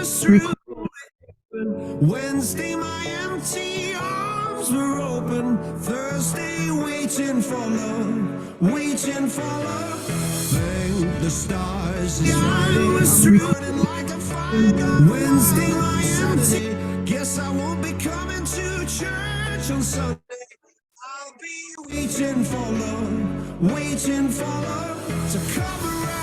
was through. Wednesday, my empty arms were open. Thursday, waiting for love, waiting for love. Thank the stars, I was running like a fire. Wednesday, my empty. Guess I won't be coming to church on Sunday. I'll be waiting for love, waiting for love to come around.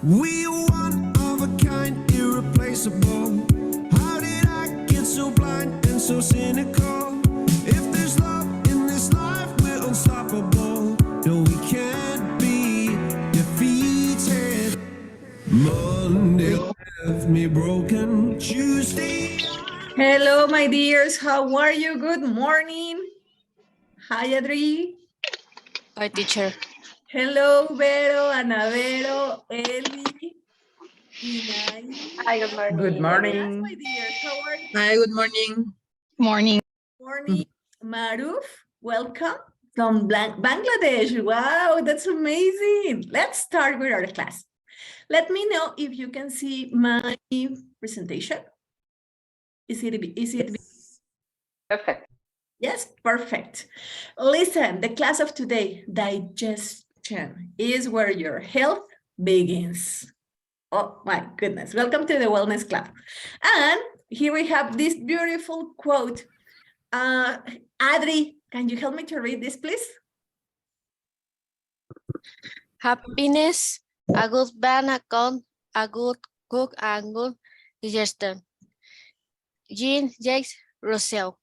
We are one of a kind, irreplaceable. How did I get so blind and so cynical? If there's love in this life, we're unstoppable. No, we can't be defeated. Monday left me broken. Tuesday. Hello, my dears. How are you? Good morning. Hi, Adri. Hi, teacher. Hello, Vero, Ana Vero, Eli, Yinnay. Hi, good morning. Good morning. My dears, how are you? Hi, good morning. Morning. Morning. Maruf, welcome from Bangladesh. Wow, that's amazing. Let's start with our class. Let me know if you can see my presentation. Is it Perfect. Yes, perfect. Listen, the class of today, digestion, is where your health begins. Oh my goodness. Welcome to the Wellness Club. And here we have this beautiful quote. Adri, can you help me to read this, please? Happiness, a good bank account, a good cook, and good digestion. Jean-Jacques Rousseau.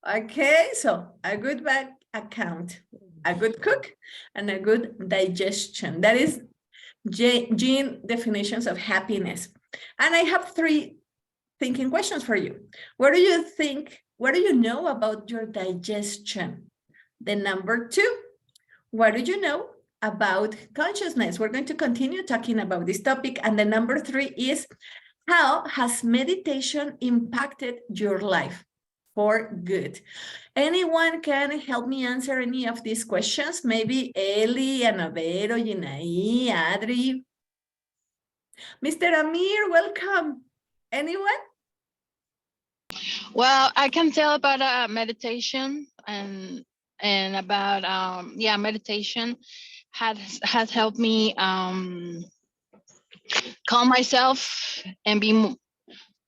Okay, so a good bank account, a good cook, and a good digestion. That is Jean definitions of happiness. And I have three thinking questions for you. What do you know about your digestion? The number two, what do you know about consciousness? We're going to continue talking about this topic. And the number three is, how has meditation impacted your life for good? Anyone can help me answer any of these questions? Maybe Eli, Ana Vero, Yinnay, Adri. Mr. Amir, welcome. Anyone? Well, I can tell about meditation and about meditation has helped me calm myself and be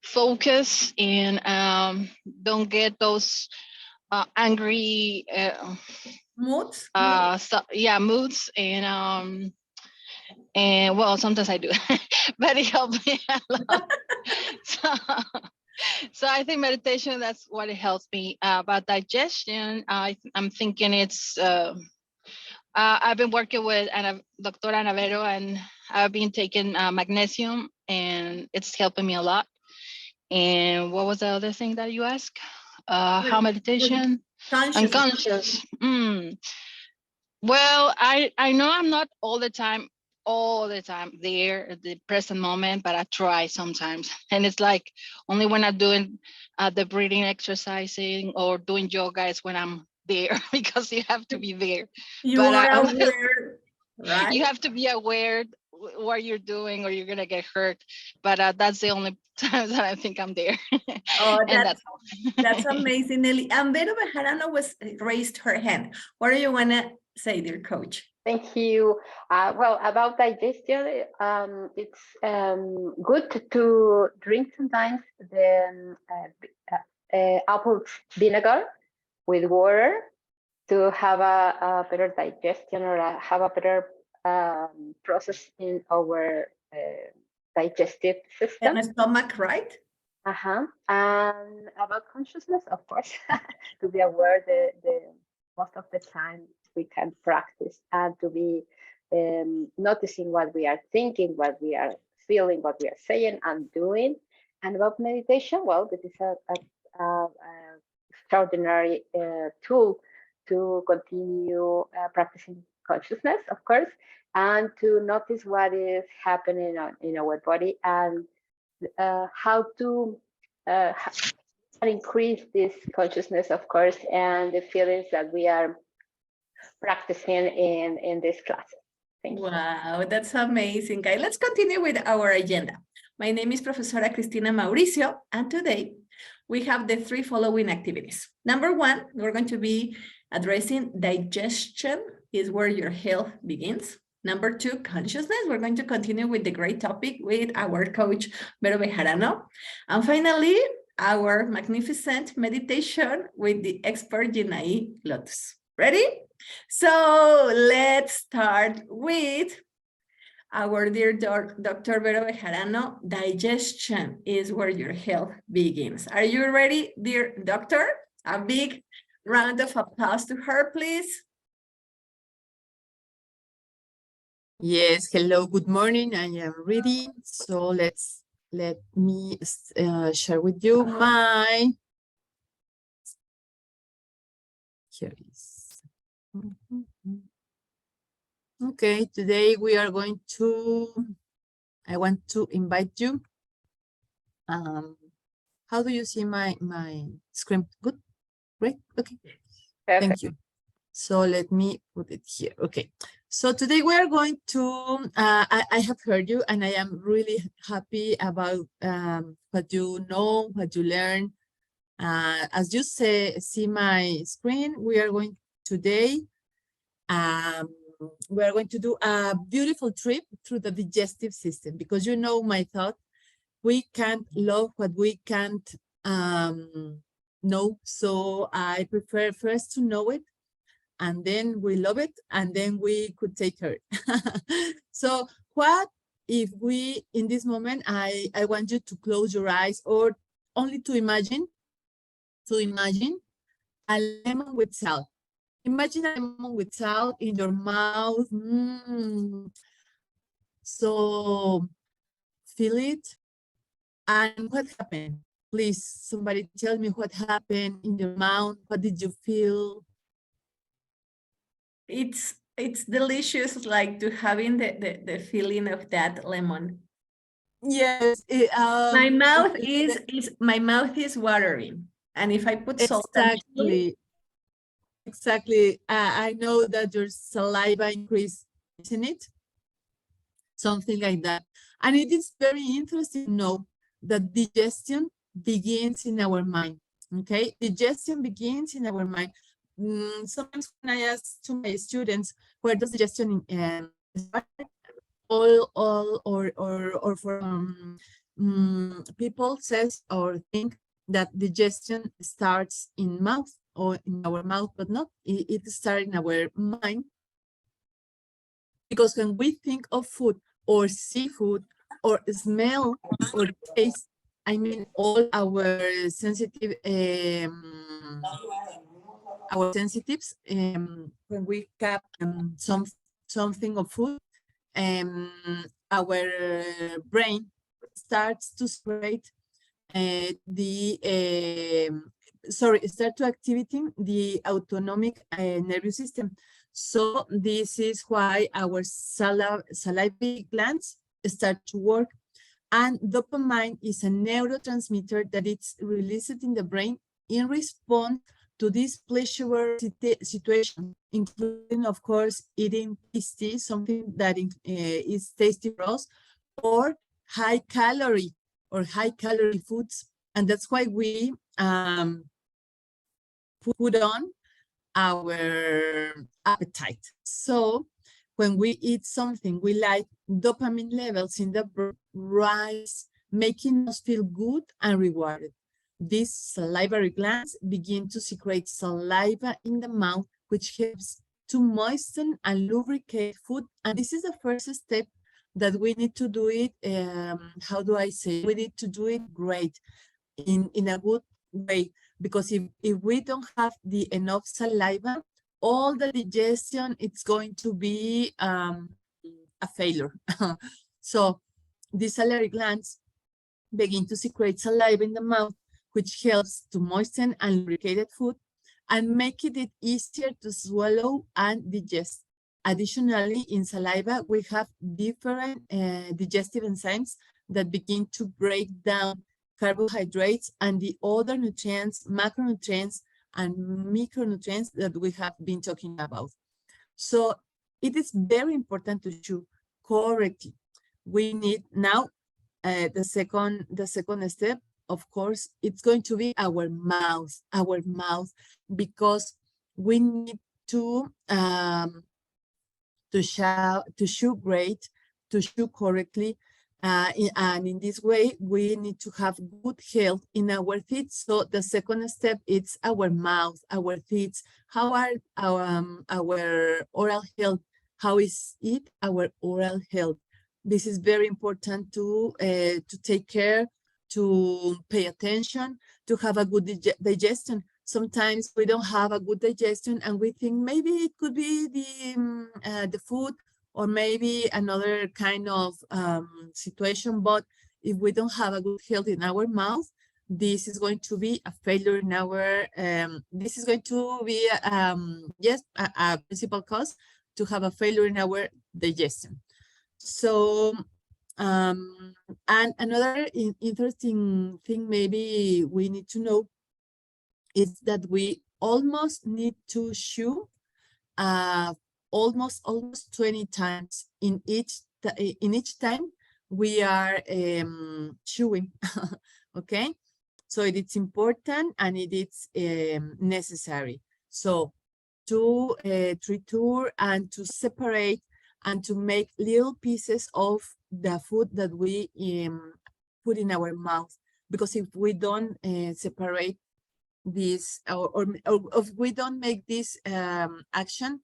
focused and don't get those angry Moods? moods and well, sometimes I do, but it helps me a lot. So I think meditation, that's what it helps me. About digestion, I'm thinking it's, I've been working with Dr. Ana Vero, and I've been taking magnesium, and it's helping me a lot. And what was the other thing that you asked? How meditation? Unconscious. Well, I know I'm not all the time there at the present moment, but I try sometimes. And it's like only when I'm doing the breathing exercising or doing yoga is when I'm there, because you have to be there. You are aware, right? You have to be aware what you're doing or you're gonna get hurt. But that's the only times that I think I'm there. Oh, that's amazing, Nelly. And Vero Bejarano raised her hand. What do you want to say, dear coach? Thank you. Well, about digestion, it's good to drink sometimes the apple vinegar with water to have a better digestion or have a better process in our digestive system. And stomach, right? And about consciousness, of course, to be aware the most of the time we can practice and to be noticing what we are thinking, what we are feeling, what we are saying and doing. And about meditation, well, this is a extraordinary tool to continue practicing consciousness, of course, and to notice what is happening in our body and how to increase this consciousness, of course, and the feelings that we are practicing in this class. Thank you. Wow, that's amazing, guys. Let's continue with our agenda. My name is Profesora Cristina Mauricio, and today we have the 3 following activities. Number 1, we're going to be addressing digestion is where your health begins. Number 2, consciousness. We're going to continue with the great topic with our coach, Vero Bejarano. And finally, our magnificent meditation with the expert Yinnay Lotus. Ready? So let's start with our dear Dr. Vero Bejarano. Digestion is where your health begins. Are you ready, dear doctor? A big round of applause to her, please. Yes, hello, good morning. I am ready. So let me share with you my, here it is. Okay, today we are going to, I want to invite you. How do you see my screen? Good, great, okay. Perfect. Thank you. So let me put it here. Okay. So today we are going to, I have heard you and I am really happy about what you know, what you learn. As you see my screen, we are going today, we are going to do a beautiful trip through the digestive system because you know my thought, we can't love what we can't know. So I prefer first to know it and then we love it, and then we could take her. So what if we, in this moment, I want you to close your eyes or only to imagine a lemon with salt. Imagine a lemon with salt in your mouth. So feel it. And what happened? Please, somebody tell me what happened in your mouth. What did you feel? It's delicious, like to having the feeling of that lemon. Yes. My mouth is watering, and if I put salt, exactly. I know that your saliva increase, isn't it? Something like that. And it is very interesting to know that digestion begins in our mind. Okay, digestion begins in our mind. Sometimes when I ask to my students, where does digestion start? Or for people says or think that digestion starts in mouth or in our mouth, but not. It starts in our mind. Because when we think of food or seafood or smell or taste, I mean all our sensitive our sensitives, when we cap something of food, our brain starts to separate start to activating the autonomic nervous system. So this is why our salivary glands start to work. And dopamine is a neurotransmitter that it's released in the brain in response to this pleasurable situation, including, of course, eating tasty, something that is tasty for us, or high calorie foods. And that's why we put on our appetite. So when we eat something we like, dopamine levels in the brain rise, making us feel good and rewarded. These salivary glands begin to secrete saliva in the mouth, which helps to moisten and lubricate food. And this is the first step that we need to do it. How do I say? We need to do it great, in a good way, because if we don't have the enough saliva, all the digestion, it's going to be a failure. So the salivary glands begin to secrete saliva in the mouth, which helps to moisten and lubricate food and make it easier to swallow and digest. Additionally, in saliva, we have different digestive enzymes that begin to break down carbohydrates and the other nutrients, macronutrients, and micronutrients that we have been talking about. So it is very important to chew correctly. We need now the second step, of course, it's going to be our mouth, because we need to chew great, to chew correctly, and in this way we need to have good health in our teeth. So the second step is our mouth, our teeth. How are our oral health? How is it our oral health? This is very important to take care, to pay attention, to have a good digestion. Sometimes we don't have a good digestion and we think maybe it could be the food or maybe another kind of situation. But if we don't have a good health in our mouth, this is going to be a failure in our, this is going to be, yes, a principal cause to have a failure in our digestion. So, and another interesting thing maybe we need to know is that we almost need to chew almost 20 times in each time we are chewing. Okay, so it is important and it is necessary. So to triture and to separate and to make little pieces of the food that we put in our mouth, because if we don't separate this, or if we don't make this action,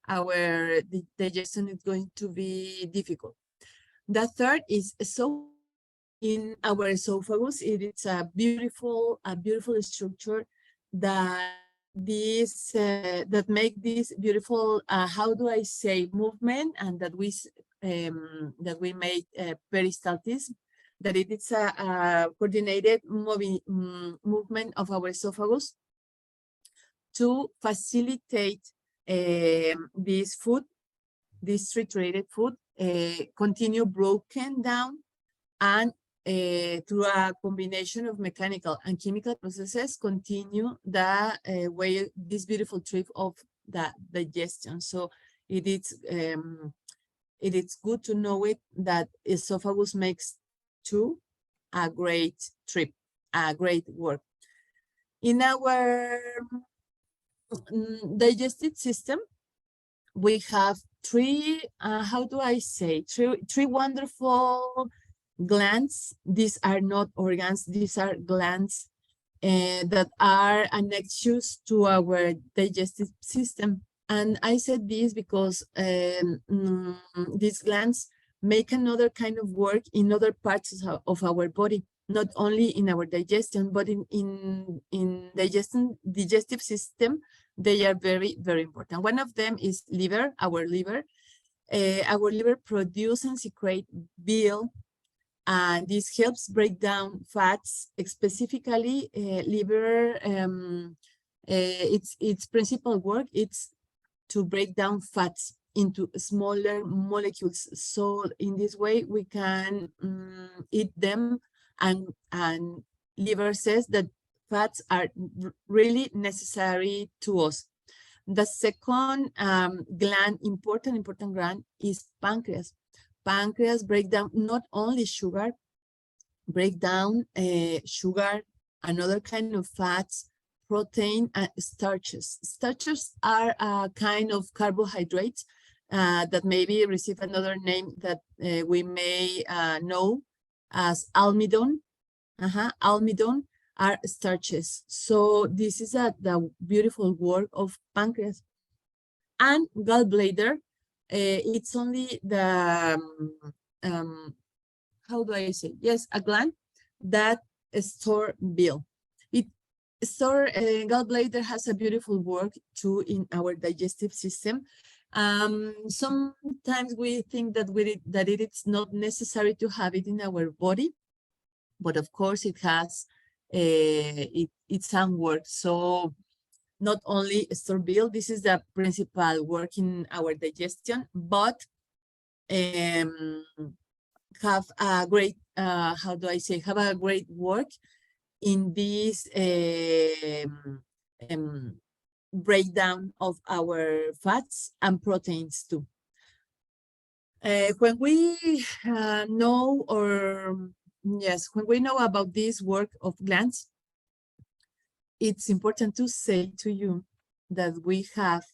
our digestion is going to be difficult. The third is, so in our esophagus, it is a beautiful structure that that make this beautiful, how do I say, movement, and that we make peristaltism, that it is a coordinated movement of our esophagus to facilitate this food, this triturated food, continue broken down, and through a combination of mechanical and chemical processes, continue the way, this beautiful trip of the digestion. So it is good to know it, that esophagus makes a great trip, a great work. In our digestive system, we have three, how do I say, three wonderful glands. These are not organs, these are glands that are annexes to our digestive system. And I said this because these glands make another kind of work in other parts of our body, not only in our digestion, but in digestive system. They are very, very important. One of them is liver, our liver. Our liver produce and secrete bile, and this helps break down fats, specifically liver. Its principal work, it's to break down fats into smaller molecules. So in this way, we can eat them, and liver says that fats are really necessary to us. The second important gland is pancreas. Pancreas break down not only sugar, sugar, another kind of fats, protein, and starches. Starches are a kind of carbohydrates that maybe receive another name that we may know as almidon. Almidon are starches. So this is the beautiful work of pancreas. And gallbladder, it's only the, how do I say? Yes, a gland that store bile. Gallbladder has a beautiful work too in our digestive system. Sometimes we think that it's not necessary to have it in our body, but of course it has its own work. So not only store bile, this is the principal work in our digestion, but have a great, how do I say, have a great work in this breakdown of our fats and proteins too. When we know, or yes, when we know about this work of glands, it's important to say to you that we have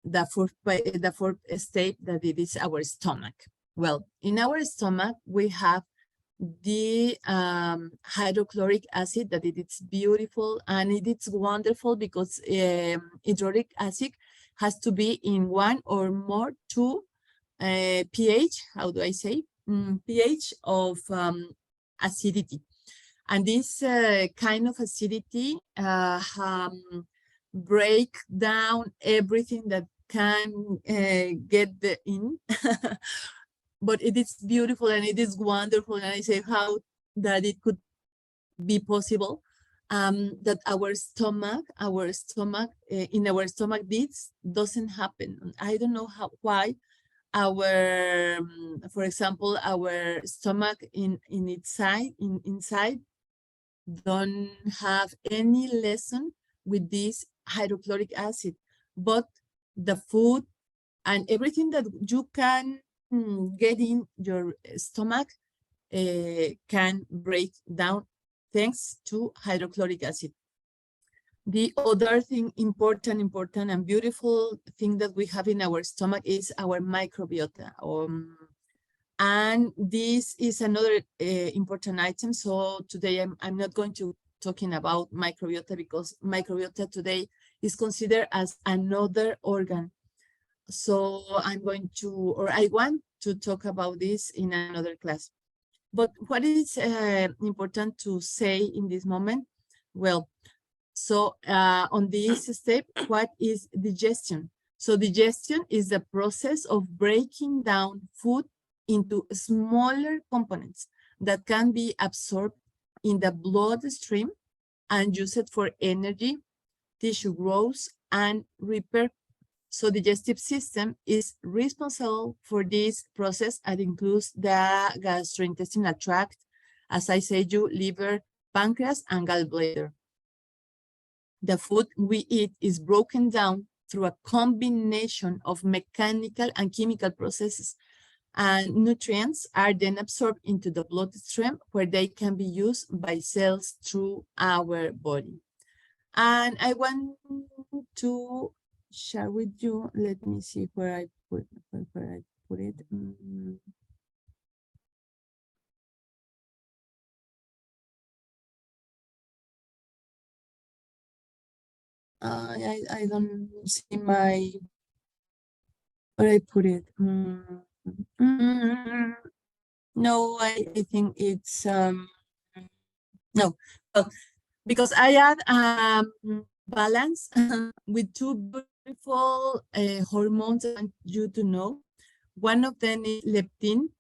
the fourth state, that it is our stomach. Well, in our stomach, we have the hydrochloric acid, that it is beautiful, and it is wonderful because hydrochloric acid has to be in 1 or more 2 pH, how do I say, pH of acidity. And this kind of acidity break down everything that can get in. But it is beautiful and it is wonderful. And I say how that it could be possible, that our stomach, in our stomach, this doesn't happen. I don't know why our, for example, our stomach inside don't have any lesson with this hydrochloric acid, but the food and everything that you can get in your stomach can break down thanks to hydrochloric acid. The other thing, important and beautiful thing that we have in our stomach is our microbiota. And this is another important item. So today I'm not going to talking about microbiota, because microbiota today is considered as another organ. So I want to talk about this in another class. But what is important to say in this moment? Well, so on this step, what is digestion? So digestion is the process of breaking down food into smaller components that can be absorbed in the bloodstream and used for energy, tissue growth, and repair. So the digestive system is responsible for this process, and includes the gastrointestinal tract, as I said, liver, pancreas, and gallbladder. The food we eat is broken down through a combination of mechanical and chemical processes, and nutrients are then absorbed into the bloodstream, where they can be used by cells through our body. And I want to share with you, let me see where I put it. I don't see where I put it. No, I think it's no, because I add balance with two beautiful hormones I want you to know. One of them is leptin.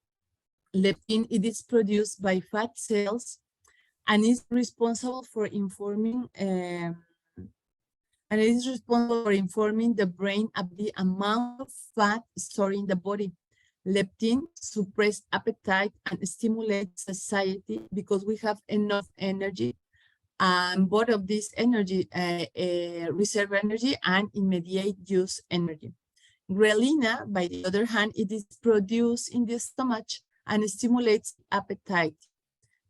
Leptin, it is produced by fat cells and is responsible for informing the brain of the amount of fat stored in the body. Leptin suppresses appetite and stimulates satiety because we have enough energy, and both of this energy, reserve energy and immediate use energy. Ghrelina, by the other hand, it is produced in the stomach and stimulates appetite.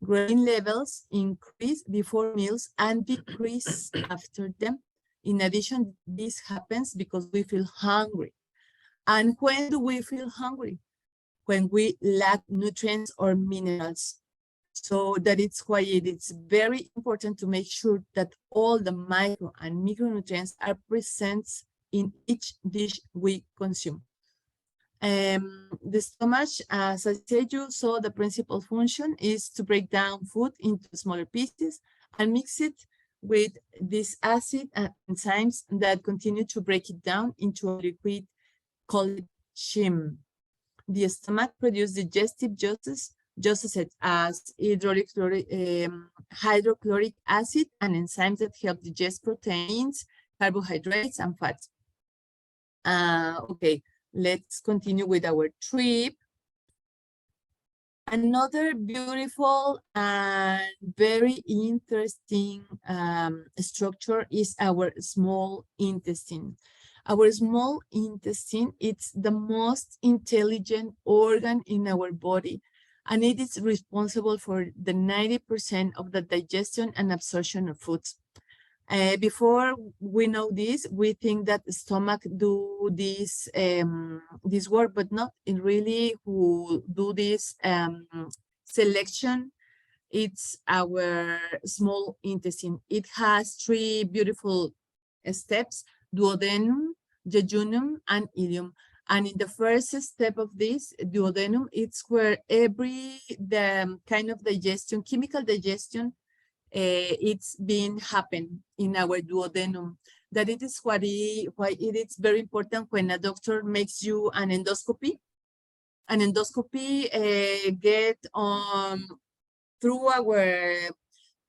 Ghrelin levels increase before meals and decrease after them. In addition, this happens because we feel hungry. And when do we feel hungry? When we lack nutrients or minerals. So that it's why it's very important to make sure that all the micro and micronutrients are present in each dish we consume. The stomach, as I said, you saw the principal function is to break down food into smaller pieces and mix it with this acid and enzymes that continue to break it down into a liquid called chyme. The stomach produces digestive juices as hydrochloric acid and enzymes that help digest proteins, carbohydrates, and fats. Okay, let's continue with our trip. Another beautiful and very interesting structure is our small intestine. Our small intestine, it's the most intelligent organ in our body, and it is responsible for the 90% of the digestion and absorption of foods. Before we know this, we think that the stomach do this this work, but not in really who do this selection. It's our small intestine. It has 3 beautiful steps: duodenum, jejunum, and ileum. And in the first step of this, duodenum, it's where the kind of digestion, chemical digestion, it's been happen in our duodenum. That it is why it is very important when a doctor makes you an endoscopy. An endoscopy get on through our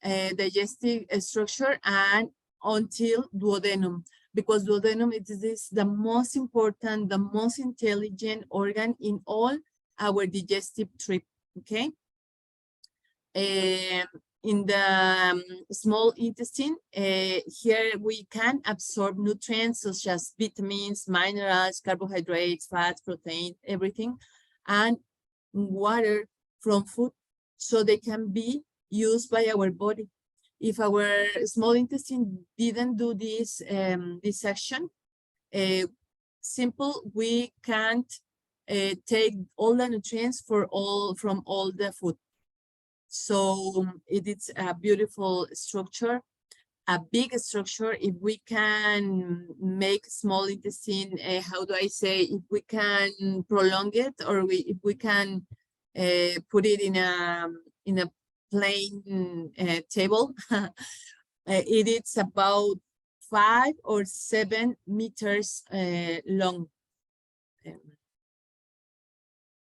digestive structure and until duodenum, because duodenum is the most important, the most intelligent organ in all our digestive tract, okay? In the small intestine, here we can absorb nutrients such as vitamins, minerals, carbohydrates, fats, protein, everything, and water from food, so they can be used by our body. If our small intestine didn't do this this action, simple, we can't take all the nutrients from all the food. So it is a beautiful structure, a big structure. If we can make small intestine, how do I say, if we can prolong it, or if we can put it in a plain table, it is about 5 or 7 meters long.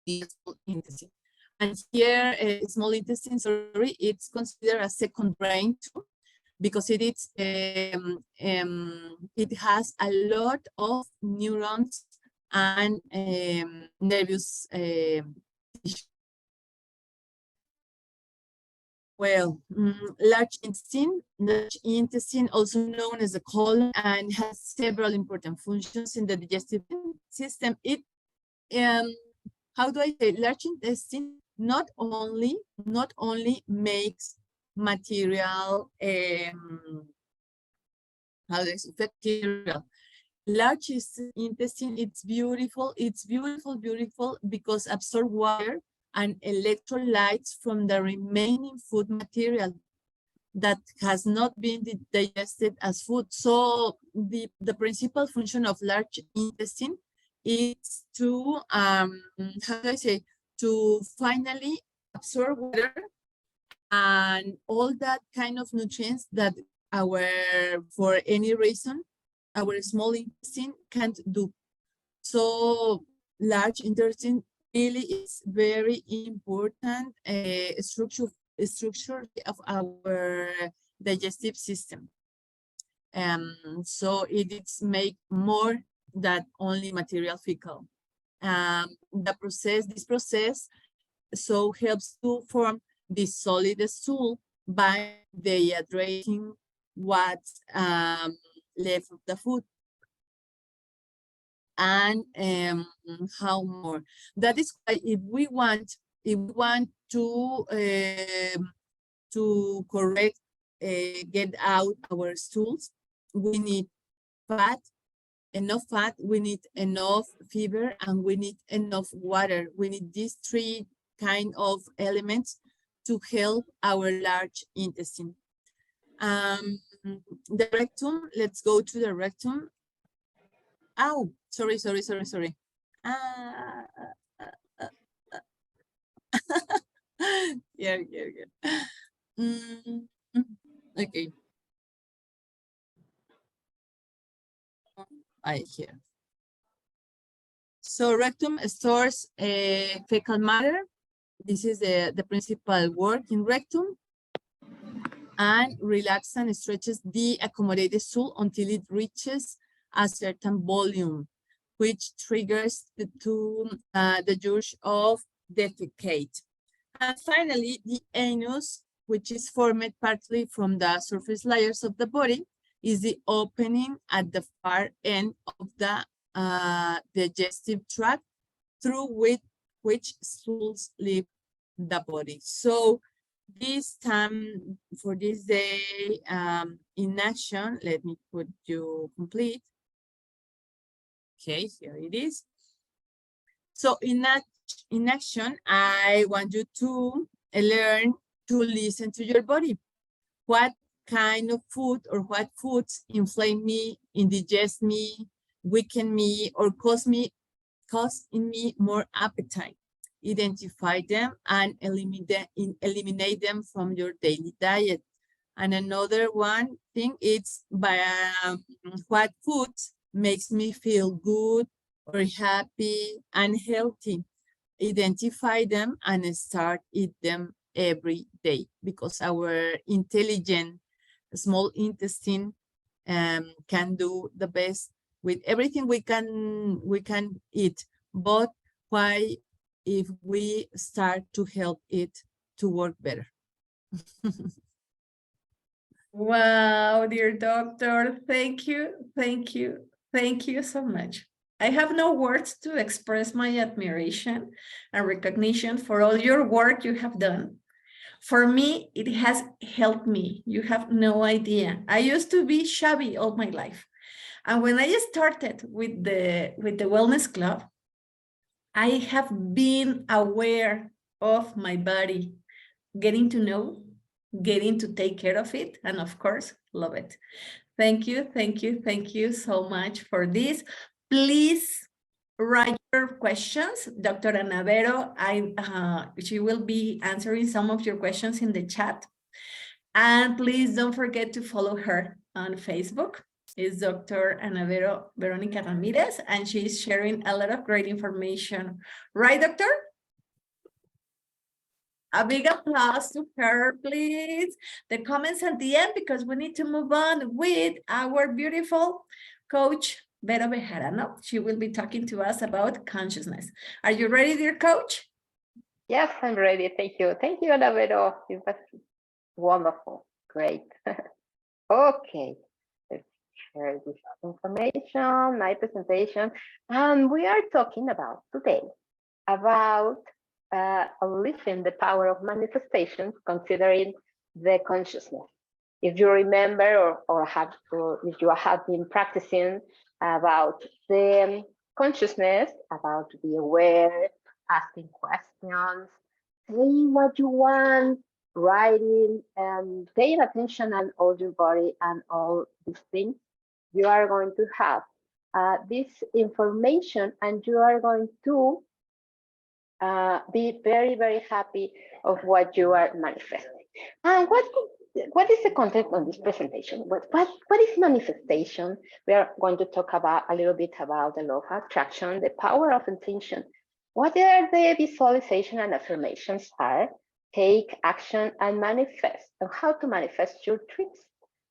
The small intestine. And here, small intestine, sorry, it's considered a second brain too, because it has a lot of neurons and nervous tissue. Well, large intestine, also known as the colon, and has several important functions in the digestive system. It, how do I say, large intestine not only makes material, how do I say, bacterial. Large intestine, it's beautiful because absorb water and electrolytes from the remaining food material that has not been digested as food. So the principal function of large intestine is to, how do I say, to finally absorb water and all that kind of nutrients that for any reason, our small intestine can't do. So large intestine really is very important structure of our digestive system. So it is make more than only material fecal. This process so helps to form the solid stool by dehydrating what's left of the food. And how more? That is why if we want to correct get out our stools, we need fat, enough fat, we need enough fiber, and we need enough water. We need these 3 kind of elements to help our large intestine. The rectum, let's go to the rectum. Oh, sorry. Ah, yeah. Okay. I hear. So rectum stores fecal matter. This is the principal work in rectum. And relax and stretches the accommodated stool until it reaches a certain volume, which triggers the urge of defecate. And finally, the anus, which is formed partly from the surface layers of the body, is the opening at the far end of the digestive tract through which stools leave the body. So this time for this day in action, let me put you complete. Okay, here it is. So in action, I want you to learn to listen to your body. What kind of food or what foods inflame me, indigest me, weaken me, or cause in me more appetite? Identify them and eliminate them from your daily diet. And another one thing is by what food makes me feel good or happy and healthy. Identify them and start eat them every day, because our intelligent small intestine can do the best with everything we can eat. But why if we start to help it to work better? Wow, dear doctor, thank you so much. I have no words to express my admiration and recognition for all your work you have done. For me, it has helped me. You have no idea. I used to be shabby all my life. And when I started with the Wellness Club, I have been aware of my body, getting to know, getting to take care of it, and of course, love it. Thank you so much for this. Please write your questions. Dr. Ana Vero, she will be answering some of your questions in the chat. And please don't forget to follow her on Facebook. It's Dr. Ana Vero Veronica Ramirez, and she's sharing a lot of great information. Right, doctor? A big applause to her, please. The comments at the end, because we need to move on with our beautiful coach, Vero Bejarano. She will be talking to us about consciousness. Are you ready, dear coach? Yes, I'm ready. Thank you. Thank you, Ana Vero. It was wonderful. Great. Okay. Let's share this information, my presentation. And we are talking about today about unleashing the power of manifestation, considering the consciousness. If you remember or if you have been practicing about the consciousness, about to be aware, asking questions, saying what you want, writing, and paying attention on all your body and all these things, you are going to have this information, and you are going to be very, very happy of what you are manifesting. And what is the content of this presentation? What is manifestation? We are going to talk about a little bit about the law of attraction, the power of intention. What are the visualization and affirmations are? Take action and manifest. And how to manifest your dreams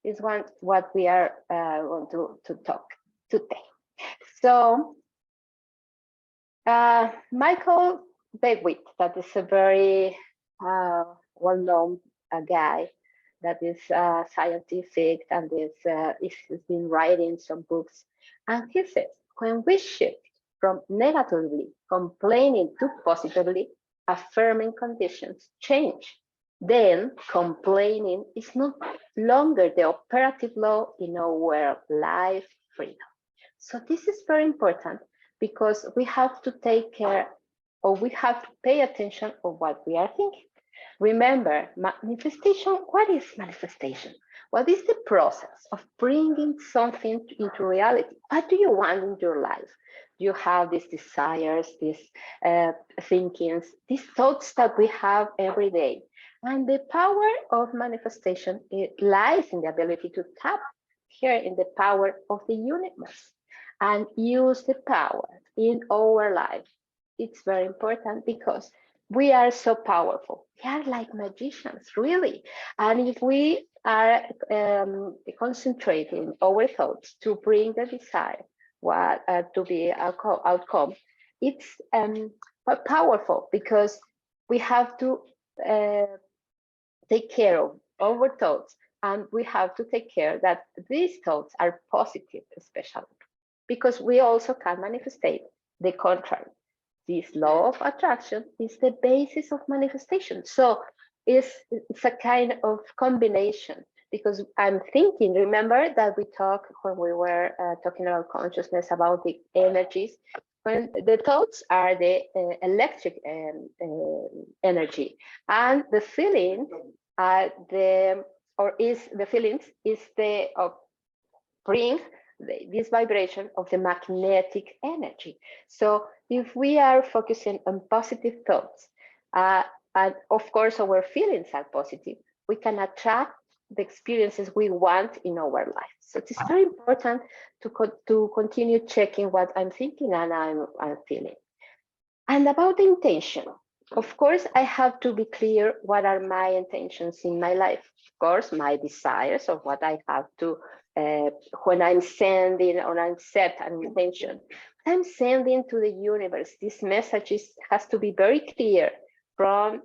is what we are going to talk today. So Michael Beckwith, that is a very well-known guy that is scientific and has been writing some books. And he says, when we shift from negatively complaining to positively affirming conditions change, then complaining is no longer the operative law in our life freedom. So this is very important, because we have to take care, or we have to pay attention of what we are thinking. Remember, manifestation, what is manifestation? What is the process of bringing something into reality? What do you want in your life? You have these desires, these thinkings, these thoughts that we have every day. And the power of manifestation, it lies in the ability to tap here in the power of the universe and use the power in our life. It's very important because we are so powerful. We are like magicians, really. And if we are concentrating our thoughts to bring the desire, what to be outcome, it's powerful because we have to take care of our thoughts, and we have to take care that these thoughts are positive, especially because we also can manifestate the contrary. This law of attraction is the basis of manifestation. So it's a kind of combination because I'm thinking, remember that we talked when we were talking about consciousness, about the energies, when the thoughts are the electric energy, and the feeling the feelings is the bring this vibration of the magnetic energy. So if we are focusing on positive thoughts, and of course our feelings are positive, we can attract the experiences we want in our life. So it's very important to continue checking what I'm thinking and I'm feeling. And about the intention, of course, I have to be clear what are my intentions in my life. Of course, my desires of what I have to, when I'm sending or I'm set an intention, I'm sending to the universe. This message has to be very clear from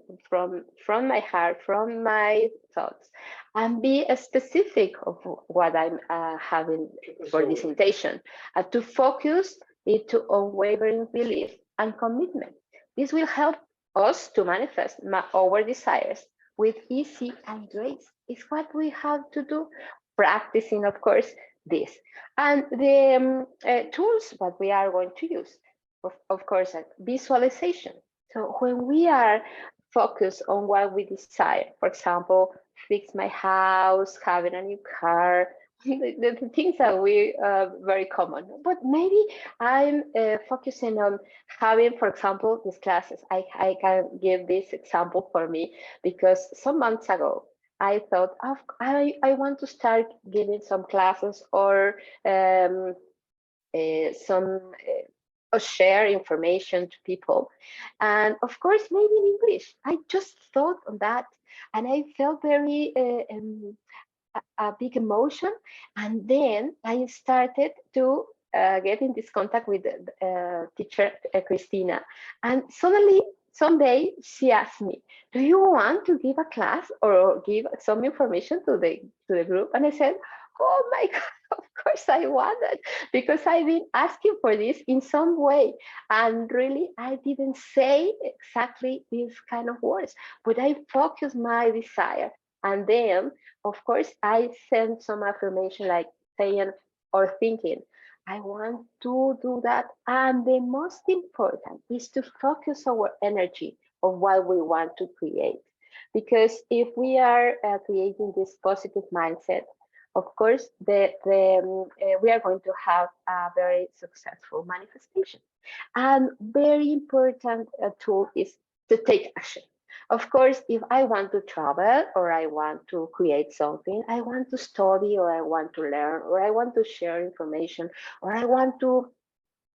my heart, from my thoughts, and be specific of what I'm having for this intention, and to focus it to unwavering belief and commitment. This will help us to manifest our desires with ease and grace. It's what we have to do, practicing, of course, this. And the tools that we are going to use, of course, visualization. So when we are focused on what we desire, for example, fix my house, having a new car, the things that we very common. But maybe I'm focusing on having, for example, these classes. I can give this example for me because some months ago, I thought, I want to start giving some classes or or share information to people. And of course, maybe in English. I just thought on that and I felt very a big emotion. And then I started to get in this contact with teacher Cristina. And suddenly, someday she asked me, do you want to give a class or give some information to the group? And I said, oh my God, of course I want it, because I've been asking for this in some way. And really, I didn't say exactly these kind of words, but I focused my desire. And then, of course, I sent some affirmation like saying or thinking, I want to do that. And the most important is to focus our energy on what we want to create. Because if we are creating this positive mindset, of course, we are going to have a very successful manifestation. And very important tool is to take action. Of course, if I want to travel or I want to create something, I want to study or I want to learn or I want to share information or I want to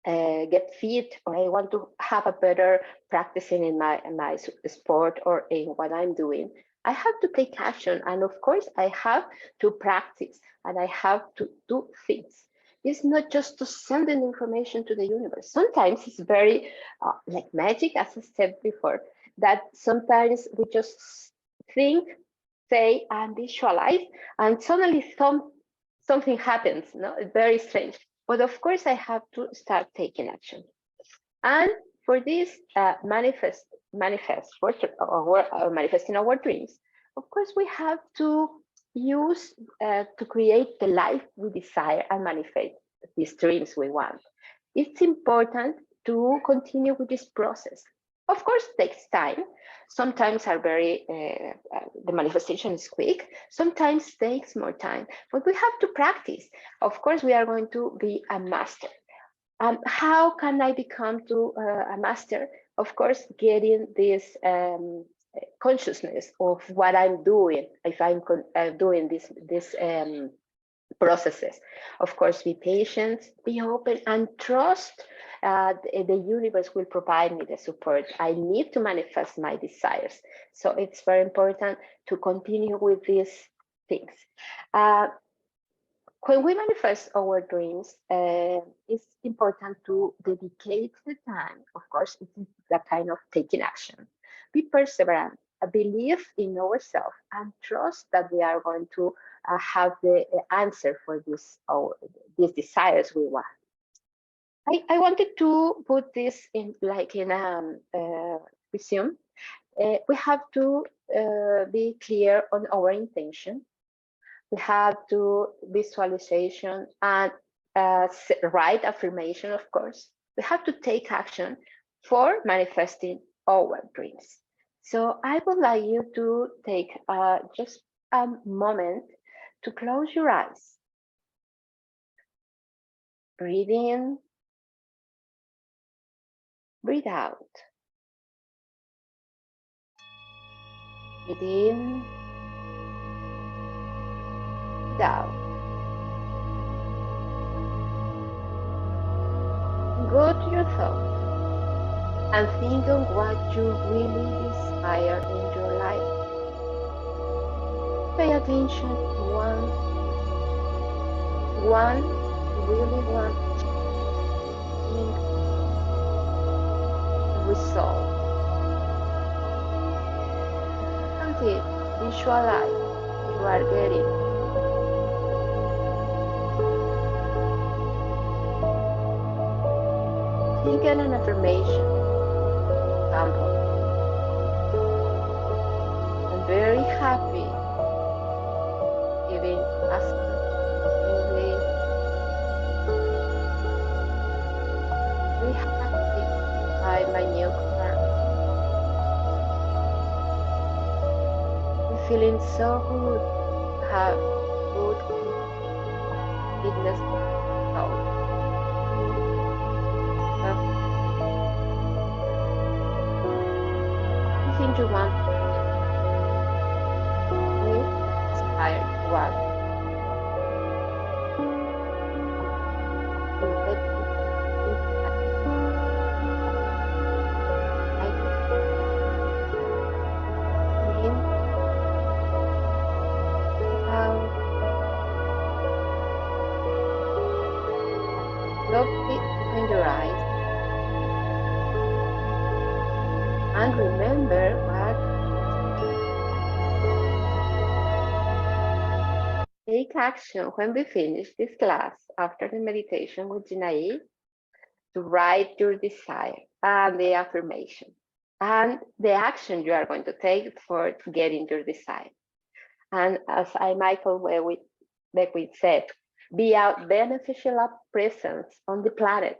get fit or I want to have a better practicing in my sport or in what I'm doing, I have to take action. And of course, I have to practice and I have to do things. It's not just to send an information to the universe. Sometimes it's very like magic, as I said before, that sometimes we just think, say, and visualize, and suddenly something happens. No, it's very strange. But of course, I have to start taking action. And for this manifesting our dreams, of course, we have to use to create the life we desire and manifest these dreams we want. It's important to continue with this process. Of course, takes time. Sometimes are very, the manifestation is quick. Sometimes takes more time, but we have to practice. Of course, we are going to be a master. How can I become to a master? Of course, getting this consciousness of what I'm doing. If I'm doing this processes. Of course, be patient, be open, and trust the universe will provide me the support I need to manifest my desires. So it's very important to continue with these things. When we manifest our dreams, it's important to dedicate the time. Of course, it is that kind of taking action. Be perseverant, believe in ourselves, and trust that we are going to have the answer for these desires we want. I wanted to put this in like in a resume. We have to be clear on our intention. We have to visualization and right affirmation, of course. We have to take action for manifesting our dreams. So I would like you to take just a moment to close your eyes. Breathe in, breathe out. Breathe in, breathe out. Go to your thoughts and think of what you really desire in your life. Pay attention to one you really want in resolve. Until visualize you are getting. Think of an affirmation. Example. I'm very happy giving asking English. Very happy by my new car. I'm feeling so good to have good fitness health. Anything you want, we inspired one. Slowly open your eyes and remember what take action when we finish this class after the meditation with Yinnay to write your desire and the affirmation and the action you are going to take for getting your desire. And as Michael Beckwith said, be a beneficial presence on the planet.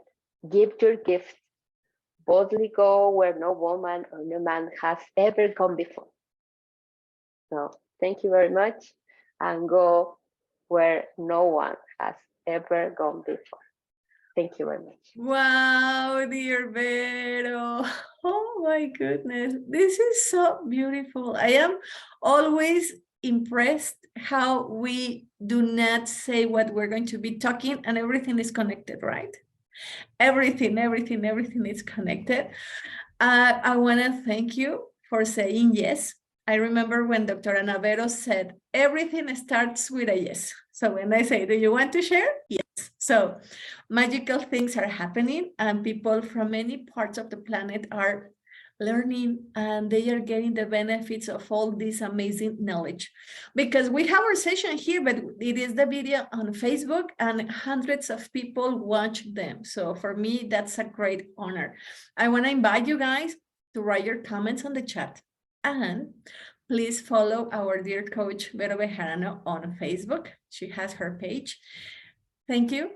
Give your gift. Boldly go where no woman or no man has ever gone before. So thank you very much, and go where no one has ever gone before. Thank you very much. Wow, dear Vero. Oh my goodness. This is so beautiful. I am always impressed how we do not say what we're going to be talking and everything is connected, right? Everything is connected. I want to thank you for saying yes. I remember when Dr. Ana Vero said, everything starts with a yes. So when I say, do you want to share? Yes. So magical things are happening and people from many parts of the planet are learning and they are getting the benefits of all this amazing knowledge. Because we have our session here, but it is the video on Facebook and hundreds of people watch them. So for me, that's a great honor. I want to invite you guys to write your comments on the chat. And please follow our dear coach, Vero Bejarano, on Facebook. She has her page. Thank you.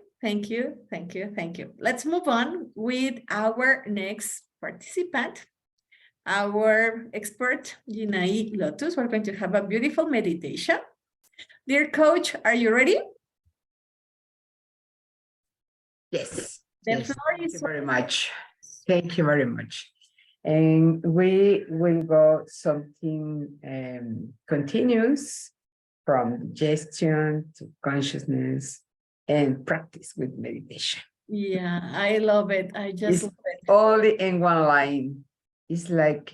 Let's move on with our next participant. our expert, Yinnay Lotus. We're going to have a beautiful meditation. Dear coach, are you ready? Yes. The Yes. floor Thank is you very much. Thank you very much. And we will go something continuous from digestion to consciousness and practice with meditation. Yeah, I love it. I just It's love it. only in one line. It's like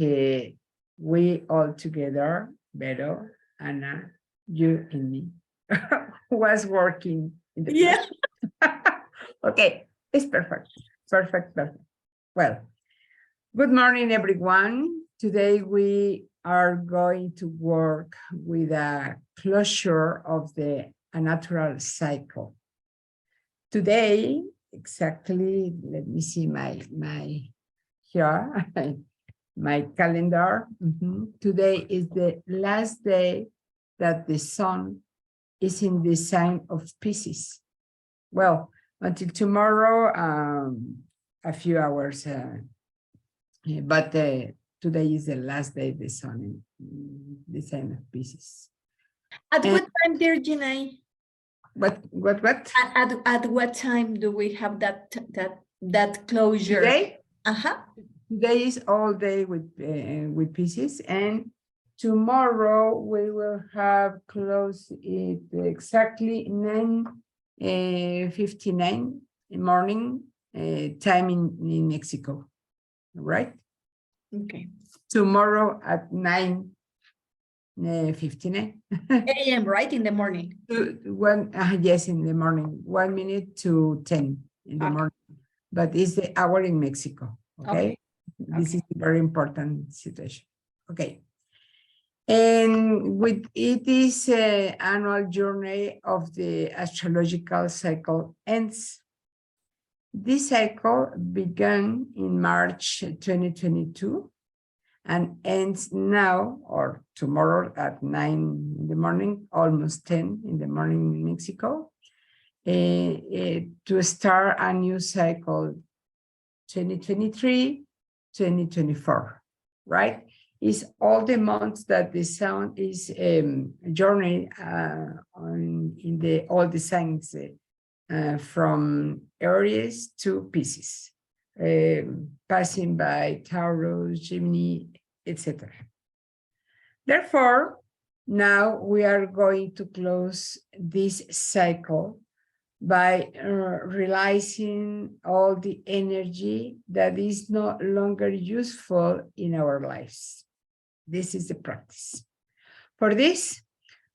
we all together, Vero, Anna, you and me, was working in the Yeah. Okay, it's perfect. Perfect, perfect. Well, good morning, everyone. Today we are going to work with a closure of the natural cycle. Today, exactly, let me see my here, my calendar. Today is the last day that the sun is in the sign of Pisces. Well, until tomorrow, a few hours, but today is the last day the sun in the sign of Pisces. At what time, dear Yinnay? What? At what time do we have that closure? Today? Uh-huh. Today is all day with Pisces, and tomorrow we will have close it exactly 9:59 in morning time in Mexico, right? Okay. Tomorrow at 9:59. AM, right? In the morning. Yes, in the morning, 1 minute to 10 in the Okay. morning, but it's the hour in Mexico. Okay. This is a very important situation. Okay. And with it is an annual journey of the astrological cycle ends. This cycle began in March 2022 and ends now or tomorrow at 9 in the morning, almost 10 in the morning in Mexico, to start a new cycle 2023-2024, right? Is all the months that the sun is journey in all the signs from Aries to Pisces, passing by Taurus, Gemini, etc. Therefore, now we are going to close this cycle by realizing all the energy that is no longer useful in our lives. This is the practice. For this,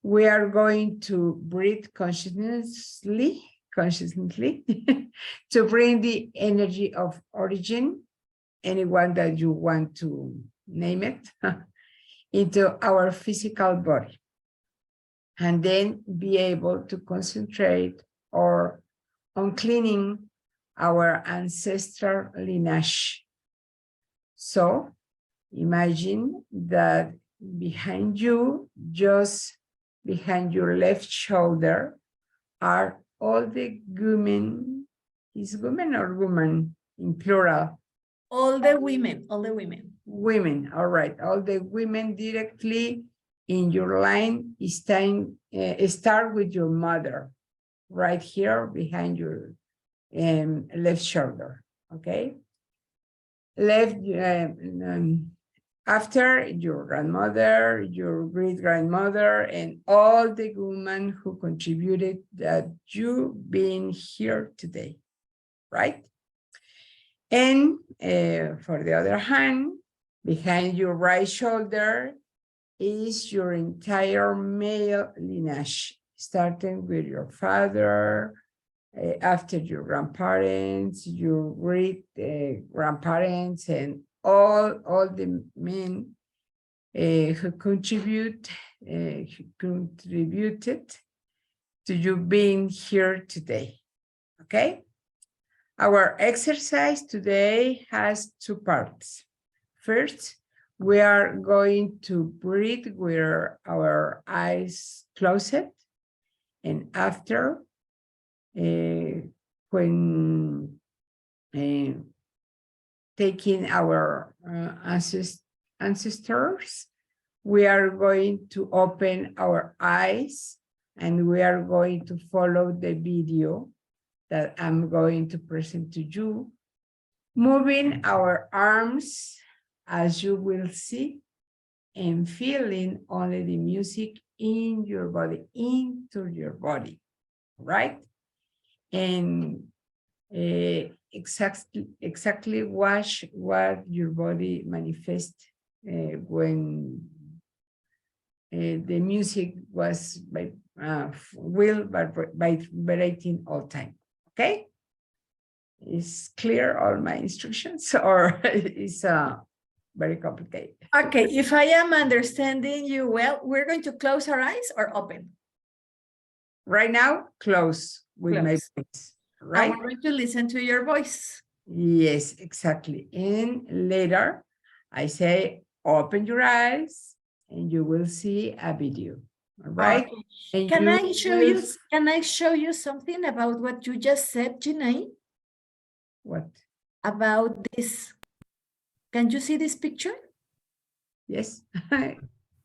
we are going to breathe consciously to bring the energy of origin, anyone that you want to name it, into our physical body, and then be able to concentrate or on cleaning our ancestral lineage. So imagine that behind you, just behind your left shoulder, are all the women. Is women or woman in plural? All the women, all the women. Women, all right. All the women directly in your line is time, start with your mother, right here behind your left shoulder, okay? Left, after your grandmother, your great-grandmother, and all the women who contributed that you being here today, right? And for the other hand, behind your right shoulder is your entire male lineage, starting with your father, after your grandparents, your great grandparents, and all the men who contributed to you being here today. Okay. Our exercise today has two parts. First, we are going to breathe with our eyes closed, and after, when taking our ancestors, we are going to open our eyes and we are going to follow the video that I'm going to present to you, moving our arms as you will see and feeling only the music in your body, into your body, right? And exactly watch what your body manifests when the music was vibrating all time. Okay, is clear all my instructions, or is very complicated? Okay, if I am understanding you well, we're going to close our eyes or open? Right now, close with my Close. voice, And right? we're going to listen to your voice. Yes, exactly. And later, I say, open your eyes, and you will see a video. All right. Okay. And Can you I show will- you? Can I show you something about what you just said, Yinnay? What? About this. Can you see this picture? Yes.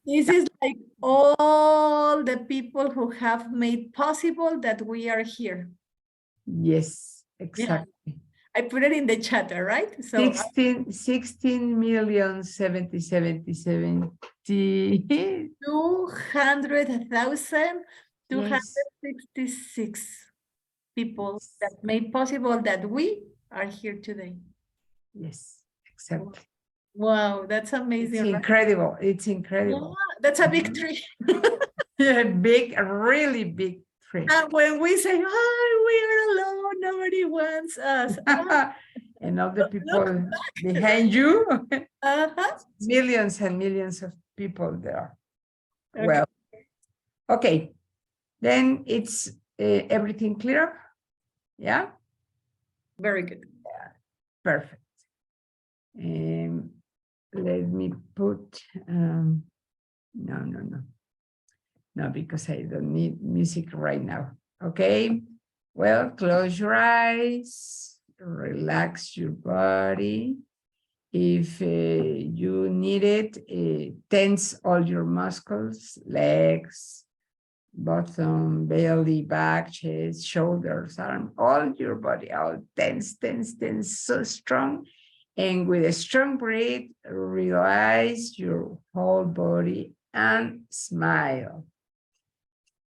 This is like all the people who have made possible that we are here. Yes, exactly. I put it in the chat, all right? So 16 million 200,266 people that made possible that we are here today. Yes, exactly. Wow, that's It's amazing, right? incredible. It's Yeah, incredible. that's a victory. Yeah, big, a really big tree. And when we say, oh, we are alone, nobody wants us. And all the Look people behind you, Uh-huh. millions and millions of people there. Okay. Well, okay, then it's everything clear? Yeah, Very good. perfect. Let me put, no, because I don't need music right now. Okay, well, close your eyes, relax your body. If you need it, tense all your muscles, legs, bottom, belly, back, chest, shoulders, arm, all your body, all tense, tense, tense, so strong. And with a strong breath, realize your whole body and smile.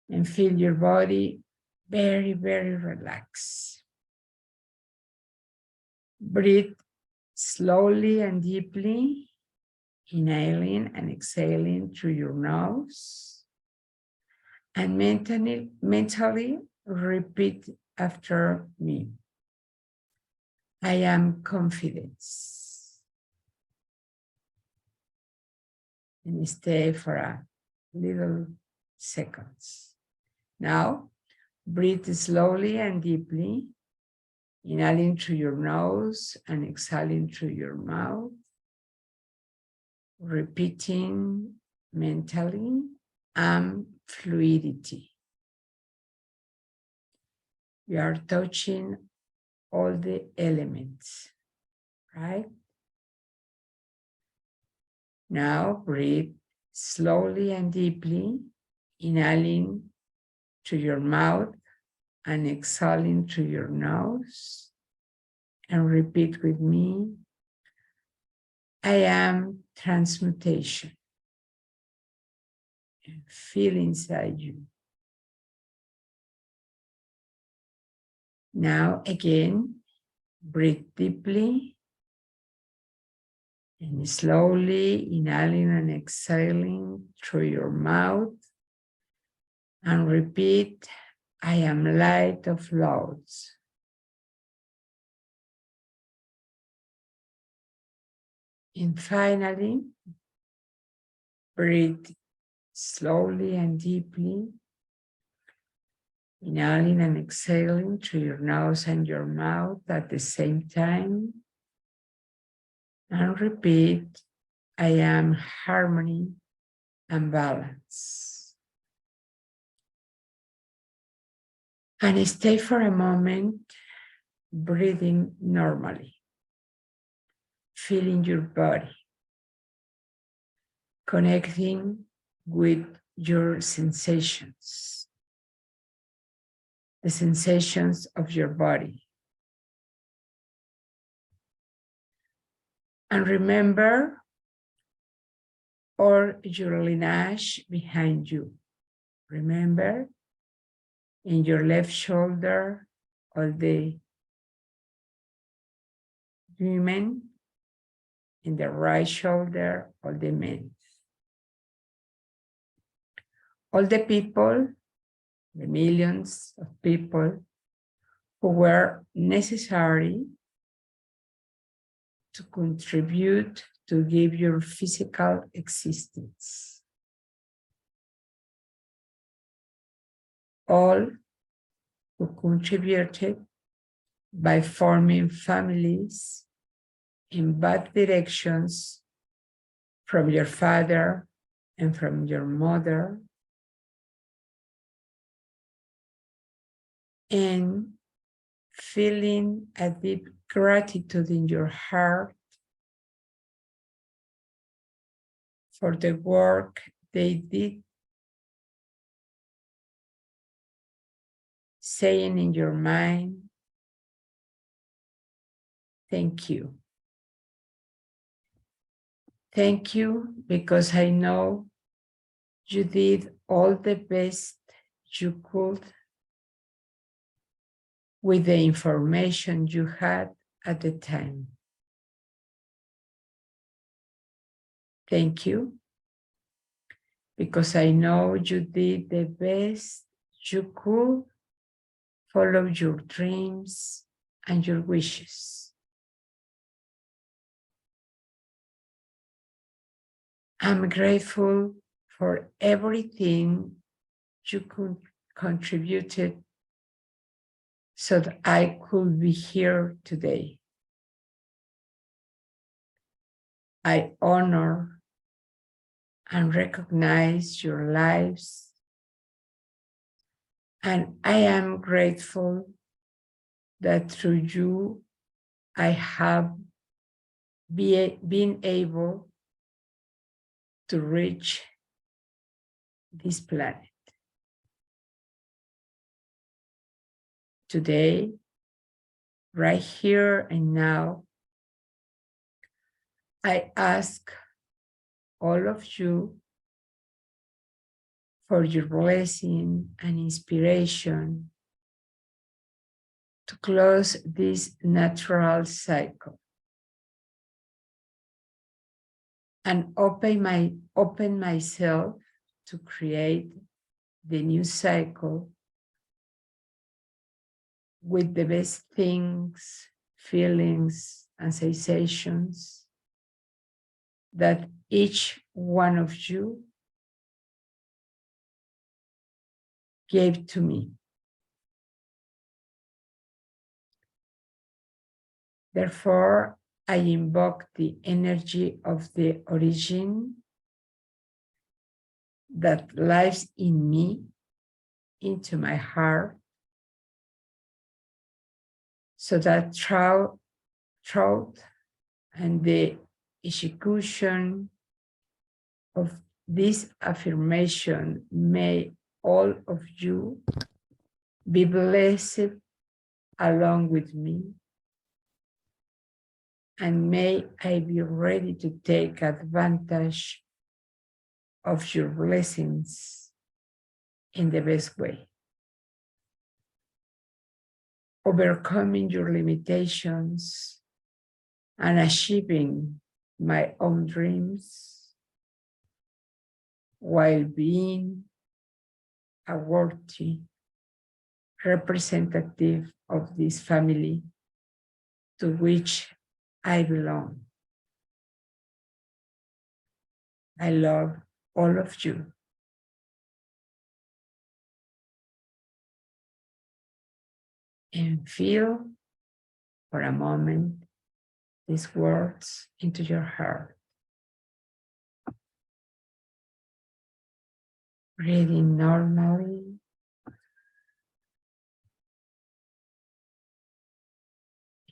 And feel your body very, very relaxed. Breathe slowly and deeply, inhaling and exhaling through your nose. And mentally repeat after me. I am confident. And stay for a little seconds. Now, breathe slowly and deeply, inhaling through your nose and exhaling through your mouth, repeating mentally, fluidity. We are touching all the elements, right? Now breathe slowly and deeply, inhaling through your mouth and exhaling through your nose. And repeat with me, I am transmutation. And feel inside you. Now again, breathe deeply and slowly inhaling and exhaling through your mouth. And repeat, I am light of loads. And finally, breathe slowly and deeply, inhaling and exhaling through your nose and your mouth at the same time. And repeat, I am harmony and balance. And stay for a moment, breathing normally, feeling your body. connecting with your sensations, the sensations of your body. And remember all your lineage behind you. Remember in your left shoulder, all the women, in the right shoulder, all the men. All the people, the millions of people who were necessary to contribute to give your physical existence. All who contributed by forming families in bad directions from your father and from your mother, and feeling a deep gratitude in your heart for the work they did, saying in your mind, thank you. Thank you because I know you did all the best you could with the information you had at the time. Thank you because I know you did the best you could, follow your dreams and your wishes. I'm grateful for everything you contributed so that I could be here today. I honor and recognize your lives, and I am grateful that through you I have been able to reach this planet. Today, right here and now, I ask all of you for your blessing and inspiration to close this natural cycle and open myself to create the new cycle with the best things, feelings, and sensations that each one of you gave to me. Therefore, I invoke the energy of the origin that lives in me into my heart, so that throughout and the execution of this affirmation, may all of you be blessed along with me, and may I be ready to take advantage of your blessings in the best way. Overcoming your limitations and achieving my own dreams while being a worthy representative of this family to which I belong. I love all of you. And feel for a moment these words into your heart. Breathing normally.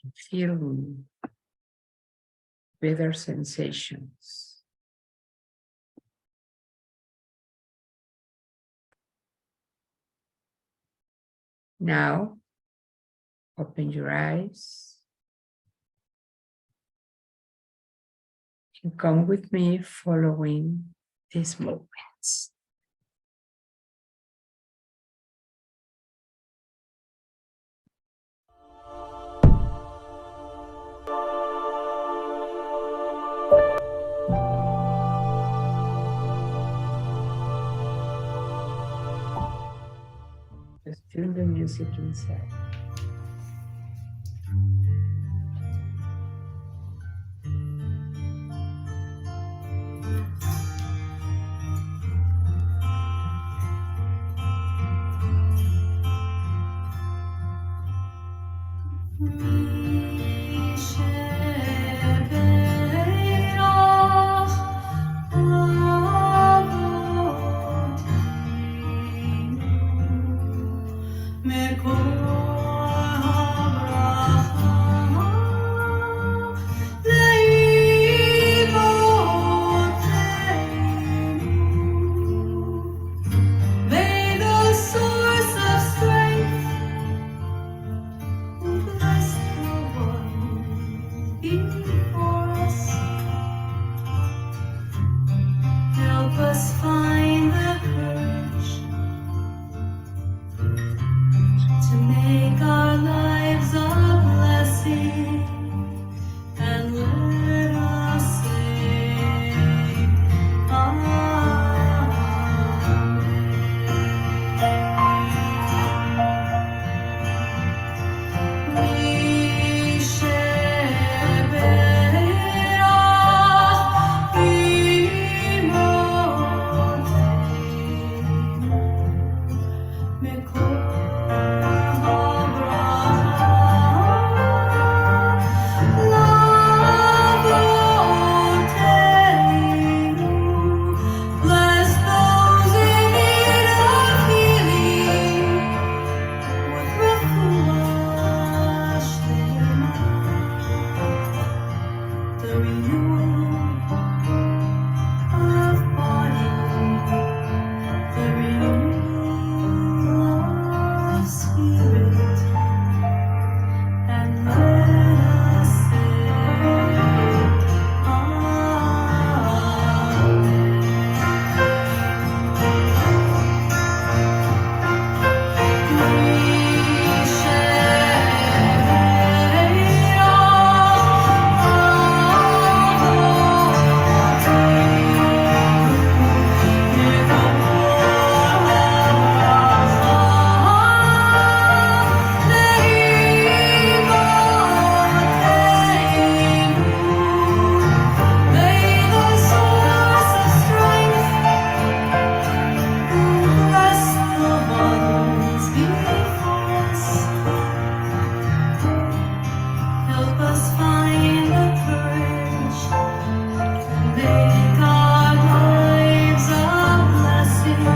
And feeling better sensations. Now, open your eyes. And come with me following these movements. Just feel the music inside. May the source of strength bless the one before us. Help us find the courage to make our lives a blessing, and let us say, bless those in need of healing with refuah, the renewal of body, the renewal of spirit, and let us say, May the source of strength bless the ones before us. Help us find the courage to make our lives a blessing,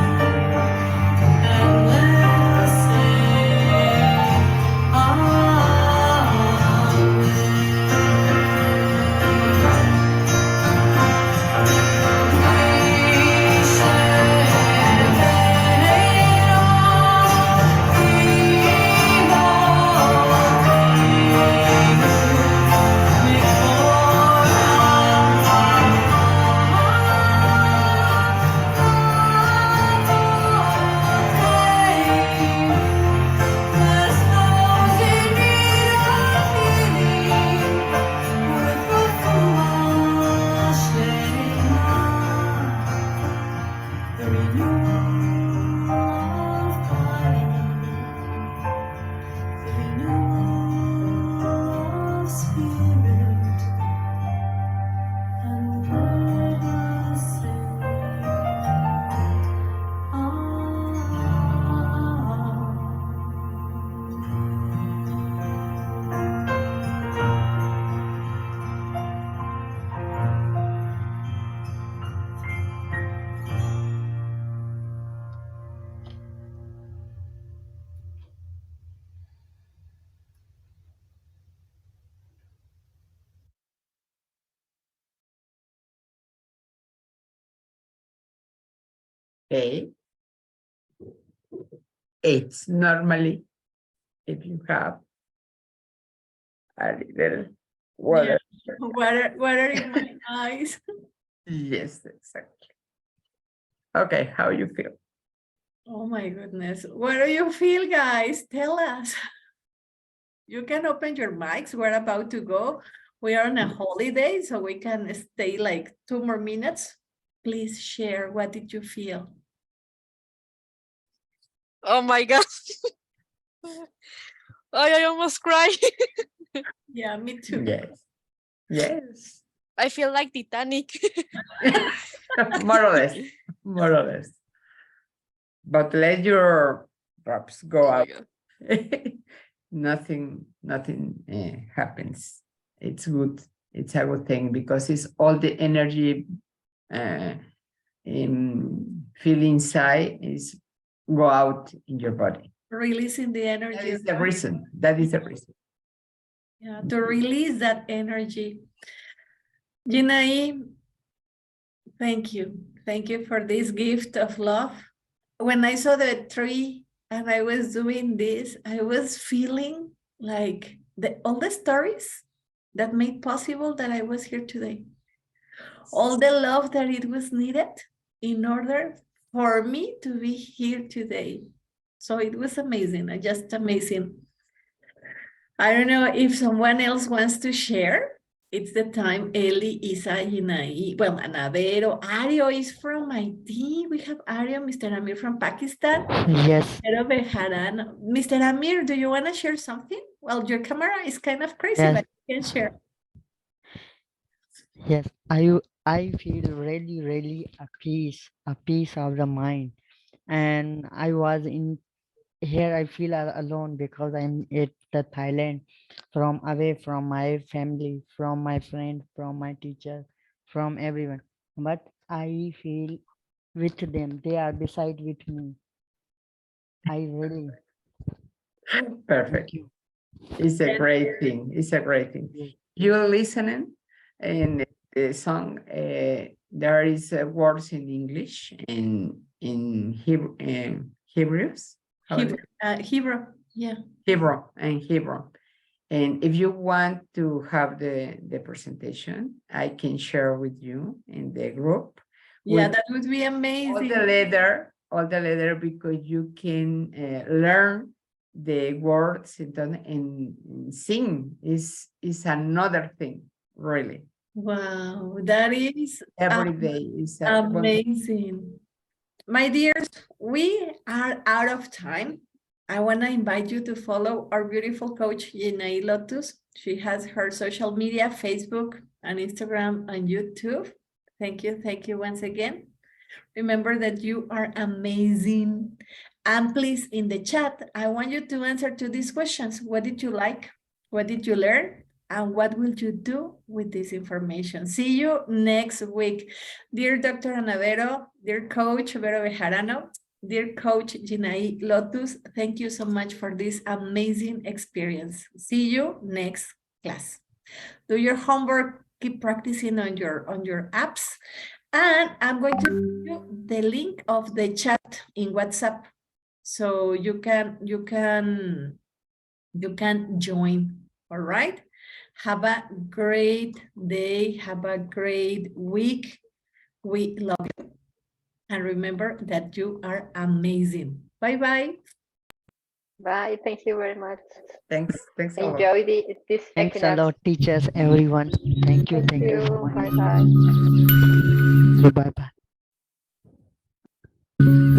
and let us say, bless those in need of healing with refuah, the renewal of body, the renewal of spirit, and let us say, Okay. It's normally if you have a little water. Water in my eyes. Yes, exactly. Okay, how you feel? Oh my goodness. What do you feel, guys? Tell us. You can open your mics. We're about to go. We are on a holiday, so we can stay like 2 more minutes. Please share. What did you feel? Oh my God. I almost cry. Yeah, me too. Yes. Yes. I feel like Titanic. More or less. More or less. But let your drops go Oh my out. God. Nothing happens. It's good. It's a good thing because it's all the energy feel inside is go out in your body. Releasing the That energy. is the right? reason. That is the reason. Yeah, to release that energy. Yinnay, thank you. Thank you for this gift of love. When I saw the tree and I was doing this, I was feeling like all the stories that made possible that I was here today. All the love that it was needed in order for me to be here today. So it was amazing, just amazing. I don't know if someone else wants to share. It's the time. Eli, Isa, Yinnay, well, Vero, Ario is from IT. We have Ario, Mr. Amir from Pakistan. Yes, Vero Bejarano. Mr. Amir, do you want to share something? Well, your camera is kind of crazy, Yes. but you can share. yes. I feel really a peace of the mind. And I was in here. I feel alone because I'm at the Thailand, from away from my family, from my friend, from my teacher, from everyone. But I feel with them. They are beside with me. I really Perfect. thank you. It's a great thing. It's a great thing. Yes. You're listening in the song. There is words in English and in Hebrew, Hebrews. How is it? Hebrew, yeah. Hebrew and Hebrew. And if you want to have the presentation, I can share with you in the group. Yeah, with that would be amazing. all the letter, because you can learn the words and sing is another thing, really. Wow, that is Every day is a amazing. My dears, we are out of time. I want to invite you to follow our beautiful coach, Yinnay Lotus. She has her social media, Facebook and Instagram and YouTube. Thank you once again. Remember that you are amazing. And please, in the chat, I want you to answer to these questions. What did you like? What did you learn? And what will you do with this information? See you next week. Dear Dr. Vero, dear Coach Vero Bejarano, dear Coach Yinnay Lotus, thank you so much for this amazing experience. See you next class. Do your homework, keep practicing on your apps. And I'm going to give you the link of the chat in WhatsApp, so you can join. All right. Have a great day. Have a great week. We love you. And remember that you are amazing. Bye-bye. Bye. Thank you very much. Thanks a lot. Enjoy this Thanks second a lot, teachers, everyone. Thank you Thank you. so much. Bye bye. Bye bye.